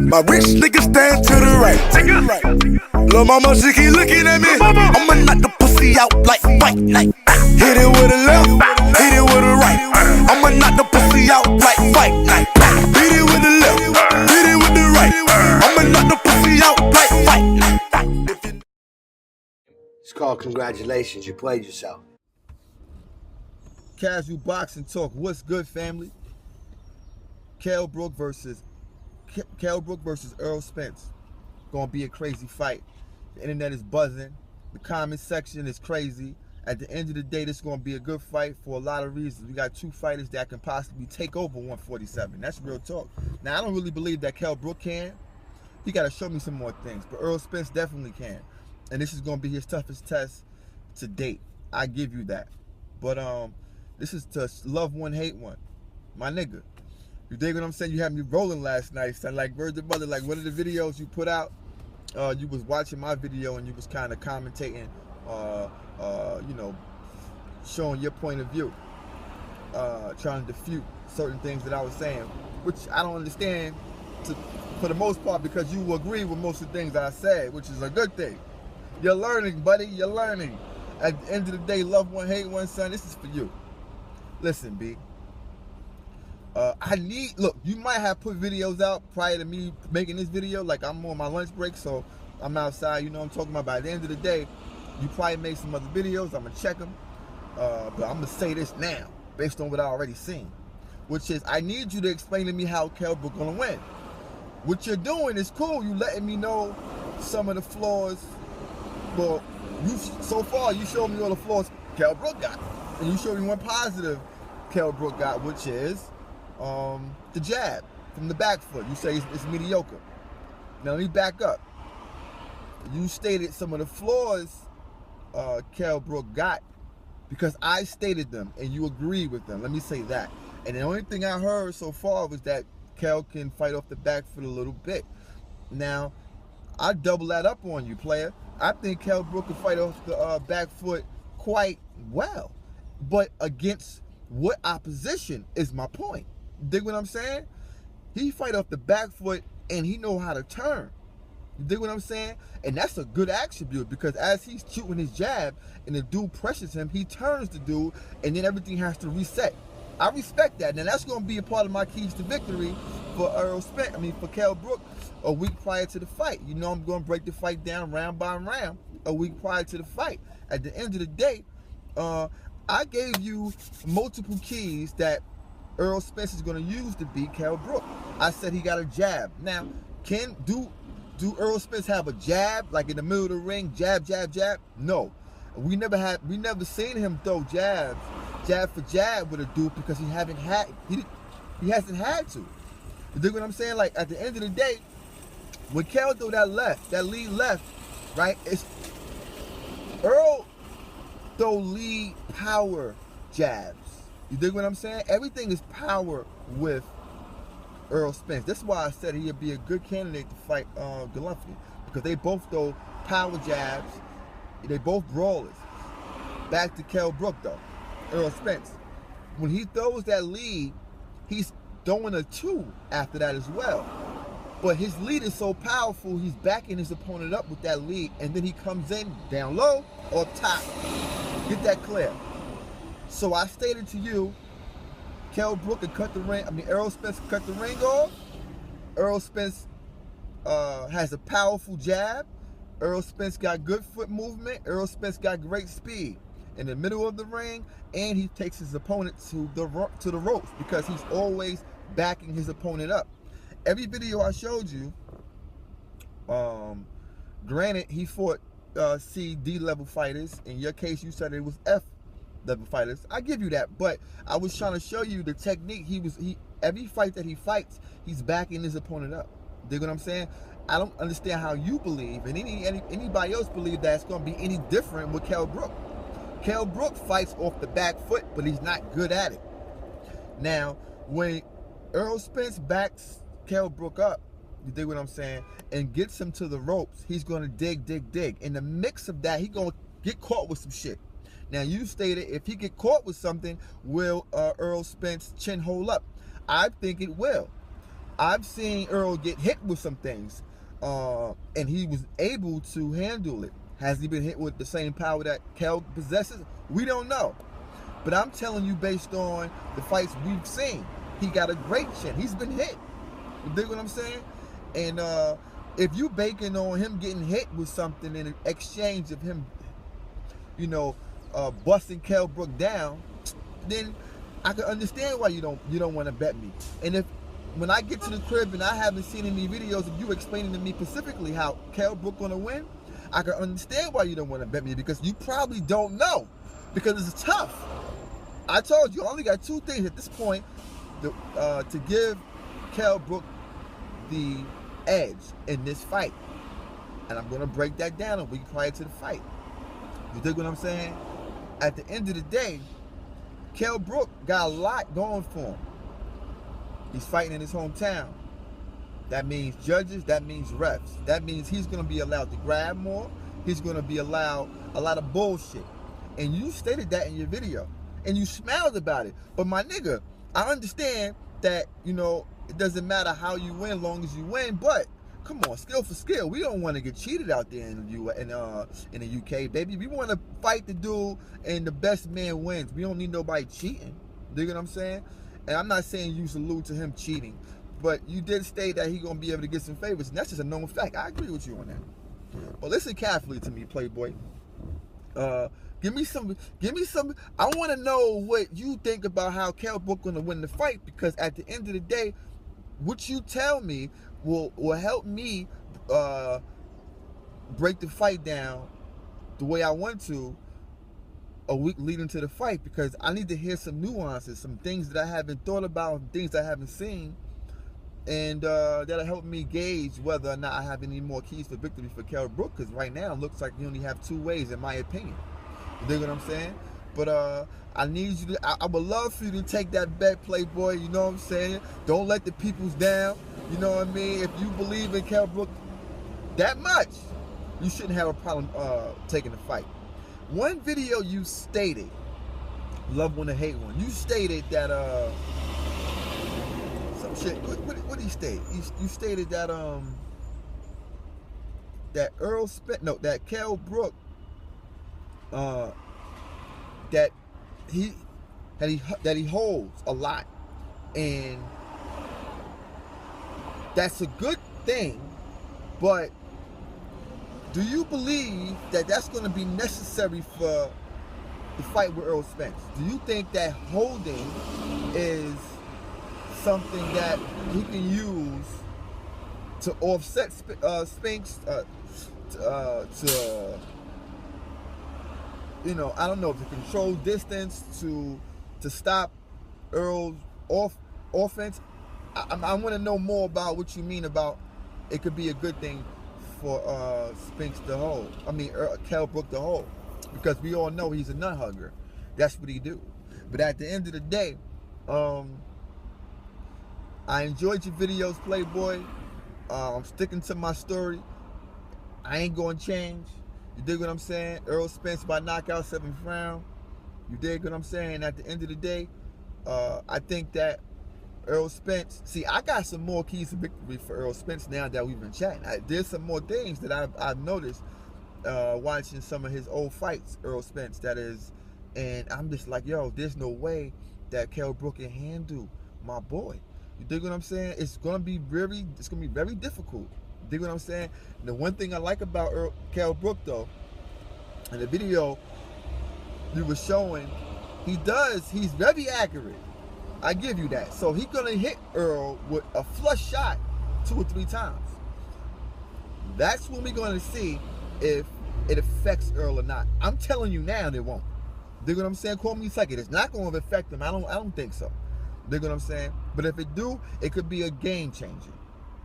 My rich nigga stand to the right. Lil' mama, she keep looking at me. I'ma knock the pussy out like fight night. Hit it with a left, hit it with a right. I'ma knock the pussy out like fight night. Hit it with the left, hit it with the right. I'ma knock the pussy out like fight night. It's called congratulations. You played yourself. Casual boxing talk. What's good, family? Kell Brook versus Errol Spence. Gonna be a crazy fight. The internet is buzzing. The comment section is crazy. At the end of the day, this is gonna be a good fight for a lot of reasons. We got two fighters that can possibly take over 147. That's real talk. Now, I don't really believe that Kell Brook can. He gotta show me some more things. But Errol Spence definitely can. And this is gonna be his toughest test to date. I give you that. But this is to love one, hate one. My nigga. You dig what I'm saying? You had me rolling last night, son. Like Virgin Mother, like one of the videos you put out, you was watching my video and you was kind of commentating, you know, showing your point of view, trying to defute certain things that I was saying, which I don't understand for the most part, because you agree with most of the things that I said, which is a good thing. You're learning, buddy. You're learning. At the end of the day, love one, hate one, son. This is for you. Listen, B. Look, you might have put videos out prior to me making this video. Like, I'm on my lunch break, so I'm outside, you know what I'm talking about. By the end of the day, you probably made some other videos. I'm going to check them. But I'm going to say this now, based on what I already seen, which is I need you to explain to me how Kell Brook going to win. What you're doing is cool. You letting me know some of the flaws. Well, so far, you showed me all the flaws Kell Brook got. And you showed me one positive Kell Brook got, which is the jab from the back foot. You say it's mediocre. Now let me back up. You stated some of the flaws Kell Brook got because I stated them and you agreed with them. Let me say that. And the only thing I heard so far was that Kell can fight off the back foot a little bit. Now, I double that up on you, player. I think Kell Brook can fight off the back foot quite well. But against what opposition is my point. Dig what I'm saying? He fight off the back foot and he know how to turn. You dig what I'm saying? And that's a good attribute because as he's shooting his jab and the dude pressures him, he turns the dude and then everything has to reset. I respect that. Now that's going to be a part of my keys to victory for for Kell Brook a week prior to the fight. You know I'm going to break the fight down round by round a week prior to the fight. At the end of the day, I gave you multiple keys that Errol Spence is going to use to beat Kell Brook. I said he got a jab. Now, do Errol Spence have a jab like in the middle of the ring, jab, jab, jab? No, we never seen him throw jab for jab with a dude because he hasn't had to. You dig what I'm saying? Like at the end of the day, when Kell throw that lead left, right? It's Errol throw lead power jabs. You dig what I'm saying? Everything is power with Errol Spence. That's why I said he'd be a good candidate to fight Golovkin because they both throw power jabs. They both brawlers. Back to Kell Brook though, Errol Spence. When he throws that lead, he's throwing a 2 after that as well. But his lead is so powerful, he's backing his opponent up with that lead, and then he comes in down low or top. Get that clear. So I stated to you, Kell Brook could cut the ring. Errol Spence could cut the ring off. Errol Spence has a powerful jab. Errol Spence got good foot movement. Errol Spence got great speed in the middle of the ring, and he takes his opponent to the ropes because he's always backing his opponent up. Every video I showed you, granted he fought C, D level fighters. In your case, you said it was F level fighters. I give you that, but I was trying to show you the technique. Every fight that he fights, he's backing his opponent up. Dig what I'm saying? I don't understand how you believe, and anybody else believe that it's going to be any different with Kell Brook. Kell Brook fights off the back foot, but he's not good at it. Now, when Errol Spence backs Kell Brook up, you dig what I'm saying, and gets him to the ropes, he's going to dig. In the mix of that, he's going to get caught with some shit. Now, you stated if he get caught with something, will Errol Spence chin hold up? I think it will. I've seen Errol get hit with some things, and he was able to handle it. Has he been hit with the same power that Kell possesses? We don't know. But I'm telling you, based on the fights we've seen, he got a great chin. He's been hit. You dig what I'm saying? And if you banking on him getting hit with something in exchange of him, busting Kell Brook down, then I can understand why you don't want to bet me. And when I get to the crib and I haven't seen any videos of you explaining to me specifically how Kell Brook gonna win, I can understand why you don't want to bet me, because you probably don't know, because it's tough. I told you I only got 2 things at this point to give Kell Brook the edge in this fight, and I'm gonna break that down a week prior to the fight. You dig what I'm saying? At the end of the day, Kell Brook got a lot going for him. He's fighting in his hometown. That means judges, that means refs. That means he's going to be allowed to grab more. He's going to be allowed a lot of bullshit. And you stated that in your video. And you smiled about it. But my nigga, I understand that, it doesn't matter how you win, long as you win. But, come on, skill for skill. We don't want to get cheated out there in the UK, baby. We want to fight the dude and the best man wins. We don't need nobody cheating. Dig what I'm saying? And I'm not saying you allude to him cheating, but you did state that he's going to be able to get some favors, and that's just a known fact. I agree with you on that. But listen carefully to me, Playboy. Give me some. I want to know what you think about how Kell Brook going to win the fight, because at the end of the day, what you tell me will help me break the fight down the way I want to a week leading to the fight, because I need to hear some nuances, some things that I haven't thought about, things I haven't seen, and that'll help me gauge whether or not I have any more keys for victory for Kell Brook, because right now it looks like you only have 2 ways, in my opinion. You dig what I'm saying? But I need you to, I would love for you to take that bet, Playboy, you know what I'm saying? Don't let the peoples down, you know what I mean? If you believe in Kell Brook that much, you shouldn't have a problem taking the fight. One video you stated, love one to hate one, you stated that some shit, what did he state? You stated that that Errol Spence, no, that Kell Brook, that he holds a lot, and that's a good thing, but do you believe that that's going to be necessary for the fight with Errol Spence? Do you think that holding is something that he can use to offset Spence, to I don't know, to control distance, to stop Errol's offense? I want to know more about what you mean about it could be a good thing for Spence to hold. Kell Brook to hold, because we all know he's a nut hugger. That's what he do. But at the end of the day, I enjoyed your videos, Playboy. I'm sticking to my story. I ain't gonna change. You dig what I'm saying? Errol Spence by knockout, 7th round. You dig what I'm saying? At the end of the day, I think that Errol Spence, see, I got some more keys to victory for Errol Spence now that we've been chatting. There's some more things that I've noticed watching some of his old fights, Errol Spence, that is, and I'm just like, yo, there's no way that Kell Brook can handle my boy. You dig what I'm saying? It's gonna be very difficult. You dig what I'm saying? And the one thing I like about Kell Brook, though, in the video you were showing, he's very accurate. I give you that. So he's gonna hit Errol with a flush shot 2 or 3 times. That's when we're gonna see if it affects Errol or not. I'm telling you now, it won't. Dig what I'm saying? Call me psychic. It's not gonna affect him. I don't think so. Dig what I'm saying? But if it do, it could be a game changer.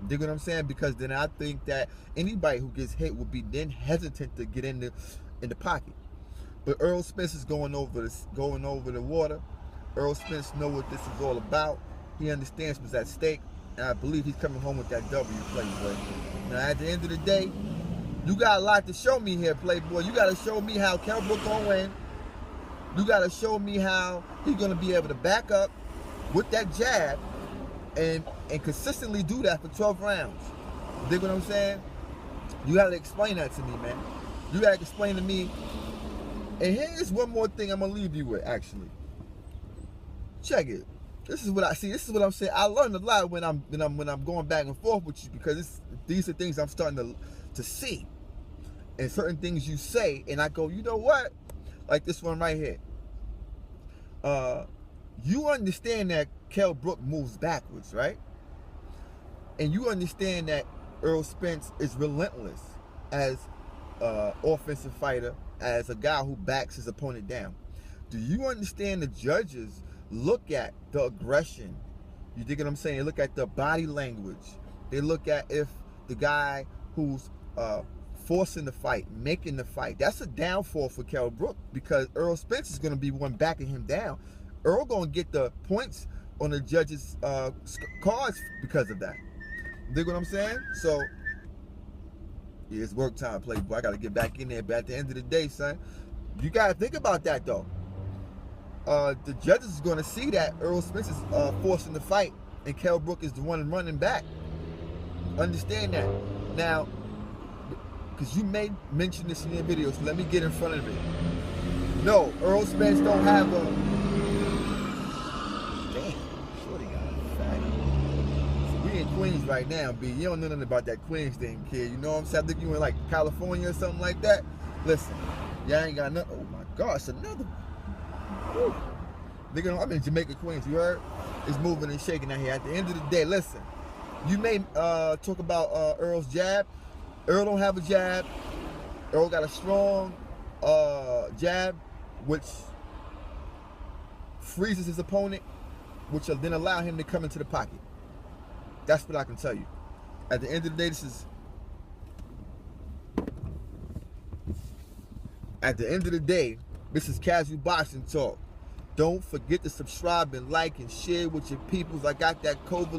Dig what I'm saying? Because then I think that anybody who gets hit would be then hesitant to get in the pocket. But Errol Spence is going over the water. Errol Spence knows what this is all about. He understands what's at stake, and I believe he's coming home with that W, Playboy. Now, at the end of the day, you got a lot to show me here, Playboy. You got to show me how Kell Brook gonna win. You got to show me how he's gonna be able to back up with that jab and and consistently do that for 12 rounds. Dig what I'm saying? You gotta explain that to me, man. You gotta explain to me. And here's one more thing I'm gonna leave you with, actually. Check it. This is what I see. This is what I'm saying. I learned a lot when I'm going back and forth with you, because these are things I'm starting to see. And certain things you say, and I go, you know what? Like this one right here. You understand that Kell Brook moves backwards, right? And you understand that Errol Spence is relentless as an offensive fighter, as a guy who backs his opponent down. Do you understand the judges look at the aggression? You dig what I'm saying? They look at the body language. They look at if the guy who's forcing the fight, making the fight, that's a downfall for Kell Brook, because Errol Spence is going to be one backing him down. Errol going to get the points on the judges' cards because of that. Dig what I'm saying? So, yeah, it's work time, Playboy. I got to get back in there. But at the end of the day, son, you got to think about that, though. The judges is going to see that Errol Spence is forcing the fight, and Kell Brook is the one running back. Understand that. Now, because you may mention this in your video, so let me get in front of it. No, Errol Spence don't have a... Damn, shorty got a fat. So we in Queens right now, B. You don't know nothing about that Queens thing, kid. You know what I'm saying? I think you in like California or something like that. Listen, y'all ain't got nothing. Oh my gosh, another one. Nigga, I'm in Jamaica, Queens, you heard? It's moving and shaking out here. At the end of the day, listen, you may talk about Errol's jab. Errol don't have a jab. Errol got a strong jab, which freezes his opponent, which will then allow him to come into the pocket. That's what I can tell you. At the end of the day, this is Casual Boxing Talk. Don't forget to subscribe and like and share with your peoples. I got that COVID